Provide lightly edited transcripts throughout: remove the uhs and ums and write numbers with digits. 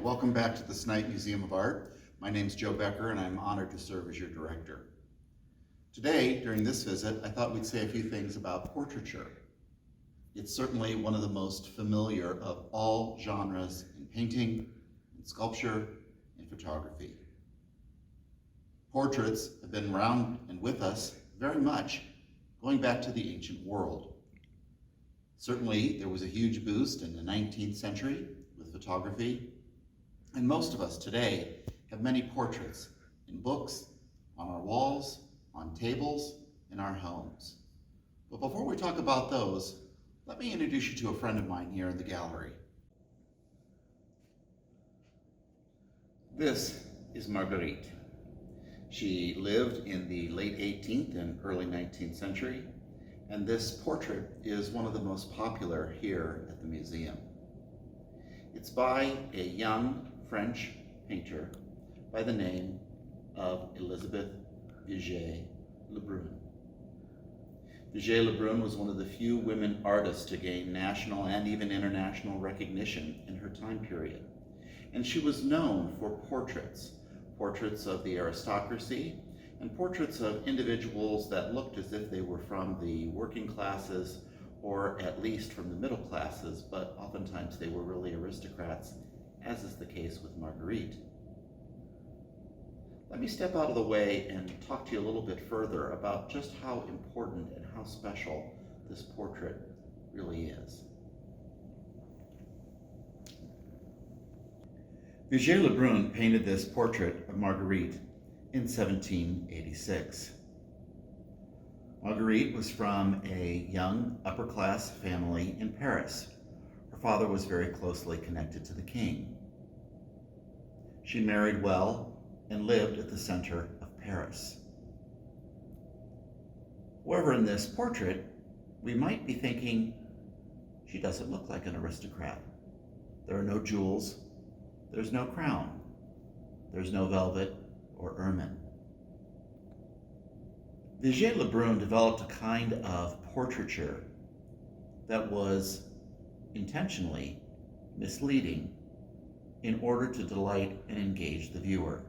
welcome back to the Snipe Museum of Art. My name's Joe Becker and I'm honored to serve as your director. Today, during this visit, I thought we'd say a few things about portraiture. It's certainly one of the most familiar of all genres in painting, in sculpture, and photography. Portraits have been around and with us very much going back to the ancient world. Certainly, there was a huge boost in the 19th century with photography, and most of us today have many portraits in books, on our walls, on tables, in our homes. But before we talk about those, let me introduce you to a friend of mine here in the gallery. This is Marguerite. She lived in the late 18th and early 19th century, and this portrait is one of the most popular here at the museum. It's by a young French painter by the name of Elizabeth Vigée-Lebrun. Vigée-Lebrun was one of the few women artists to gain national and even international recognition in her time period. And she was known for portraits of the aristocracy, and portraits of individuals that looked as if they were from the working classes or at least from the middle classes, but oftentimes they were really aristocrats, as is the case with Marguerite. Let me step out of the way and talk to you a little bit further about just how important and how special this portrait really is. Vigée-Lebrun painted this portrait of Marguerite in 1786. Marguerite was from a young upper-class family in Paris. Her father was very closely connected to the king. She married well and lived at the center of Paris. However, in this portrait, we might be thinking, she doesn't look like an aristocrat. There are no jewels, there's no crown, there's no velvet or ermine. Vigée-Lebrun developed a kind of portraiture that was intentionally misleading in order to delight and engage the viewer.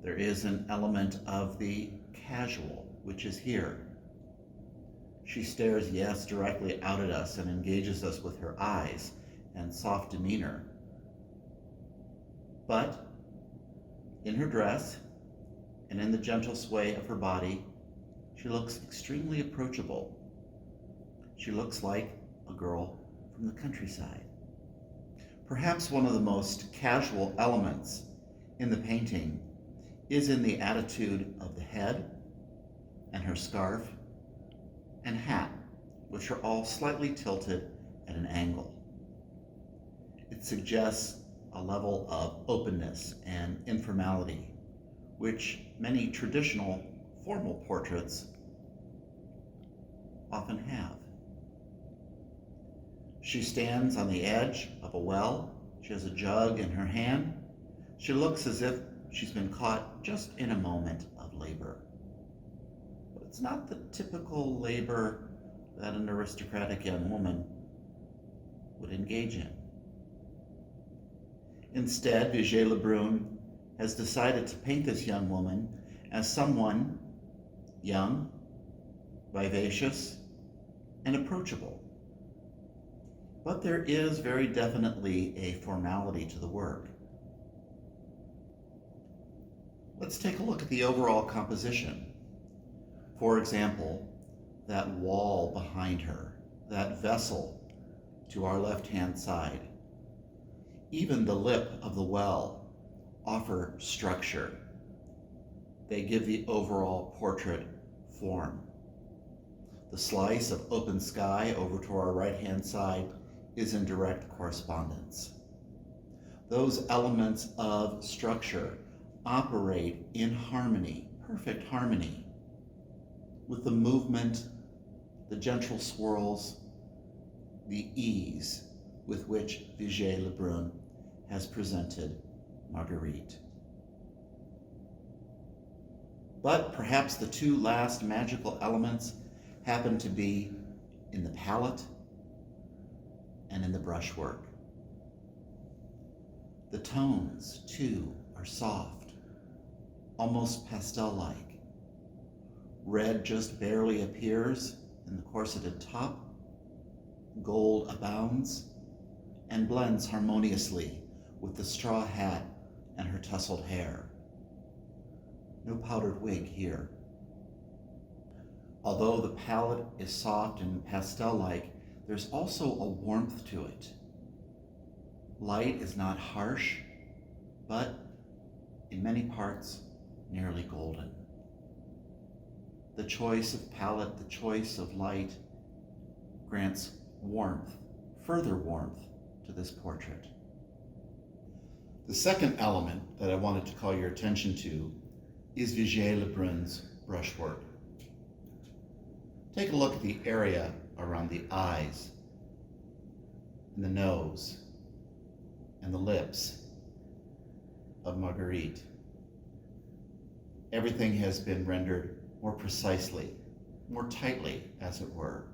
There is an element of the casual, which is here. She stares, yes, directly out at us and engages us with her eyes and soft demeanor. But in her dress and in the gentle sway of her body, she looks extremely approachable. She looks like a girl from the countryside. Perhaps one of the most casual elements in the painting is in the attitude of the head and her scarf and hat, which are all slightly tilted at an angle. It suggests a level of openness and informality, which many traditional formal portraits often have. She stands on the edge of a well. She has a jug in her hand. She looks as if she's been caught just in a moment of labor. But it's not the typical labor that an aristocratic young woman would engage in. Instead, Vigée-Lebrun has decided to paint this young woman as someone young, vivacious, and approachable. But there is very definitely a formality to the work. Let's take a look at the overall composition. For example, that wall behind her, that vessel to our left-hand side. Even the lip of the well offer structure. They give the overall portrait form. The slice of open sky over to our right-hand side is in direct correspondence. Those elements of structure operate in harmony, perfect harmony, with the movement, the gentle swirls, the ease with which Vigée-Lebrun has presented Marguerite. But perhaps the two last magical elements happen to be in the palette and in the brushwork. The tones, too, are soft, almost pastel-like. Red just barely appears in the corseted top, gold abounds, and blends harmoniously with the straw hat and her tousled hair. No powdered wig here. Although the palette is soft and pastel-like, there's also a warmth to it. Light is not harsh, but in many parts, nearly golden. The choice of palette, the choice of light, grants warmth, further warmth to this portrait. The second element that I wanted to call your attention to is Vigée-Lebrun's brushwork. Take a look at the area around the eyes, and the nose, and the lips of Marguerite. Everything has been rendered more precisely, more tightly, as it were.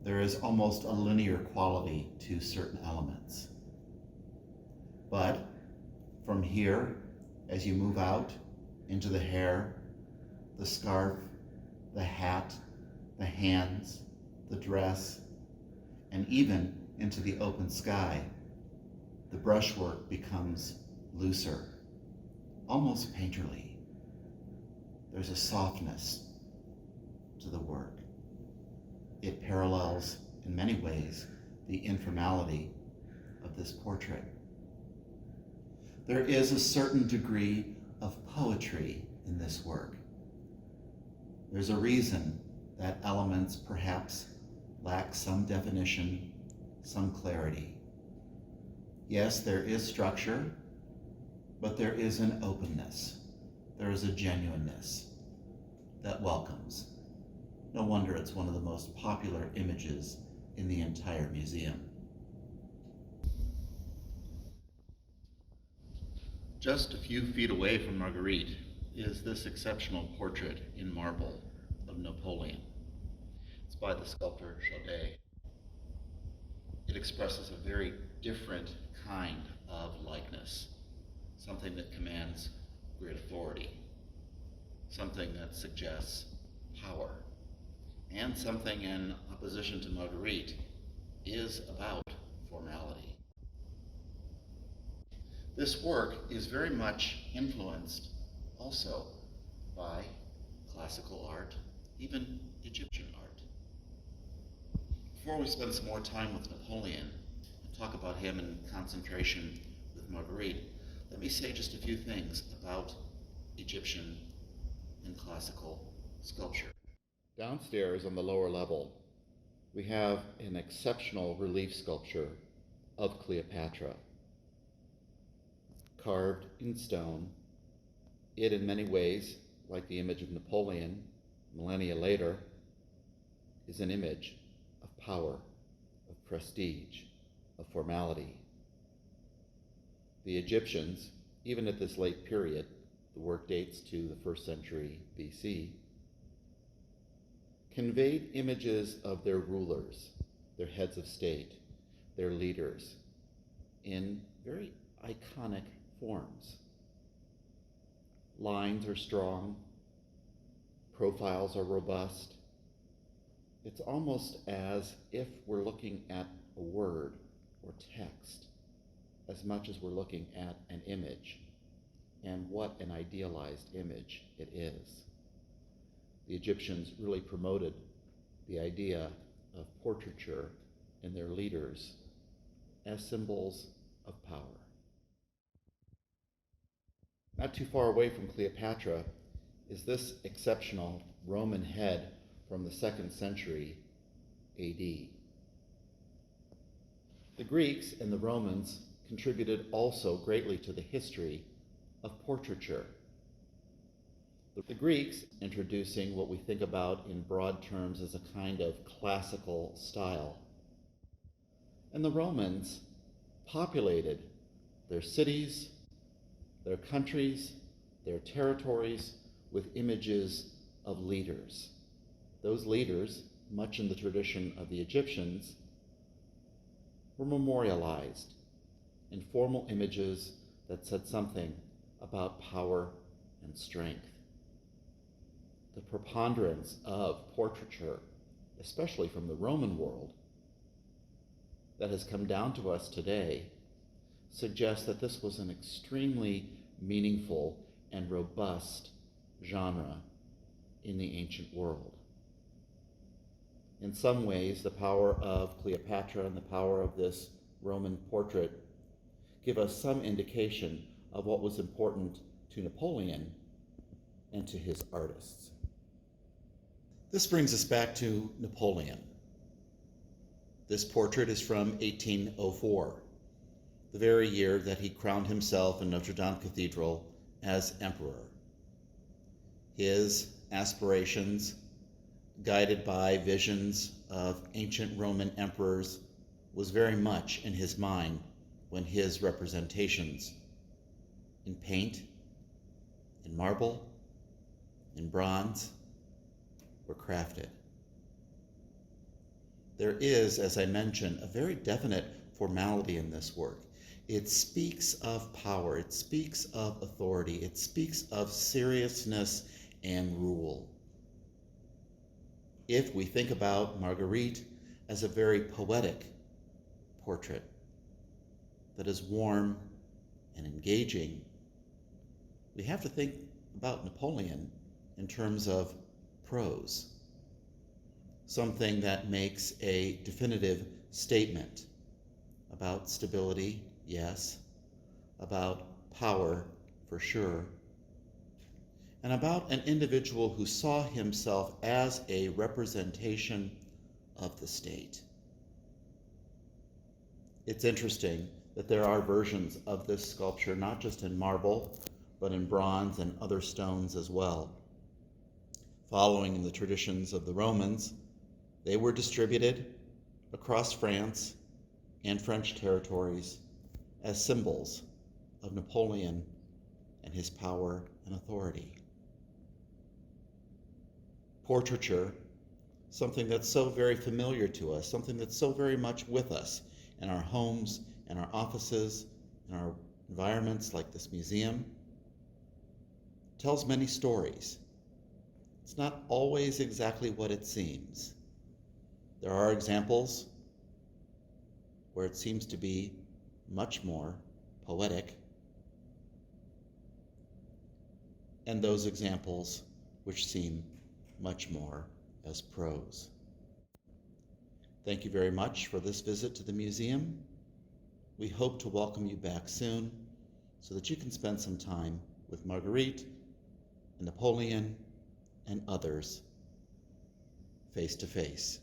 There is almost a linear quality to certain elements. But from here, as you move out into the hair, the scarf, the hat, the hands, the dress, and even into the open sky, the brushwork becomes looser, almost painterly. There's a softness to the work. It parallels, in many ways, the informality of this portrait. There is a certain degree of poetry in this work. There's a reason that elements perhaps lack some definition, some clarity. Yes, there is structure, but there is an openness. There is a genuineness that welcomes. No wonder it's one of the most popular images in the entire museum. Just a few feet away from Marguerite is this exceptional portrait in marble of Napoleon. It's by the sculptor Chaudet. It expresses a very different kind of likeness, something that commands great authority, something that suggests power, and something in opposition to Marguerite is about formality. This work is very much influenced also by classical art, even Egyptian art. Before we spend some more time with Napoleon and talk about him in concentration with Marguerite, let me say just a few things about Egyptian and classical sculpture. Downstairs on the lower level, we have an exceptional relief sculpture of Cleopatra. Carved in stone, it in many ways, like the image of Napoleon millennia later, is an image of power, of prestige, of formality. The Egyptians, even at this late period, the work dates to the 1st century BC, conveyed images of their rulers, their heads of state, their leaders, in very iconic forms. Lines are strong, profiles are robust. It's almost as if we're looking at a word or text as much as we're looking at an image, and what an idealized image it is. The Egyptians really promoted the idea of portraiture in their leaders as symbols of power. Not too far away from Cleopatra is this exceptional Roman head from the 2nd century AD. The Greeks and the Romans contributed also greatly to the history of portraiture. The Greeks introducing what we think about in broad terms as a kind of classical style. And the Romans populated their cities, their countries, their territories with images of leaders. Those leaders, much in the tradition of the Egyptians, were memorialized and formal images that said something about power and strength. The preponderance of portraiture, especially from the Roman world, that has come down to us today suggests that this was an extremely meaningful and robust genre in the ancient world. In some ways, the power of Cleopatra and the power of this Roman portrait give us some indication of what was important to Napoleon and to his artists. This brings us back to Napoleon. This portrait is from 1804, the very year that he crowned himself in Notre Dame Cathedral as emperor. His aspirations, guided by visions of ancient Roman emperors, was very much in his mind when his representations in paint, in marble, in bronze were crafted. There is, as I mentioned, a very definite formality in this work. It speaks of power, it speaks of authority, it speaks of seriousness and rule. If we think about Marguerite as a very poetic portrait that is warm and engaging, we have to think about Napoleon in terms of prose, something that makes a definitive statement about stability, yes, about power, for sure, and about an individual who saw himself as a representation of the state. It's interesting that there are versions of this sculpture, not just in marble, but in bronze and other stones as well. Following in the traditions of the Romans, they were distributed across France and French territories as symbols of Napoleon and his power and authority. Portraiture, something that's so very familiar to us, something that's so very much with us in our homes, in our offices, in our environments like this museum, tells many stories. It's not always exactly what it seems. There are examples where it seems to be much more poetic, and those examples which seem much more as prose. Thank you very much for this visit to the museum. We hope to welcome you back soon so that you can spend some time with Marguerite and Napoleon and others face to face.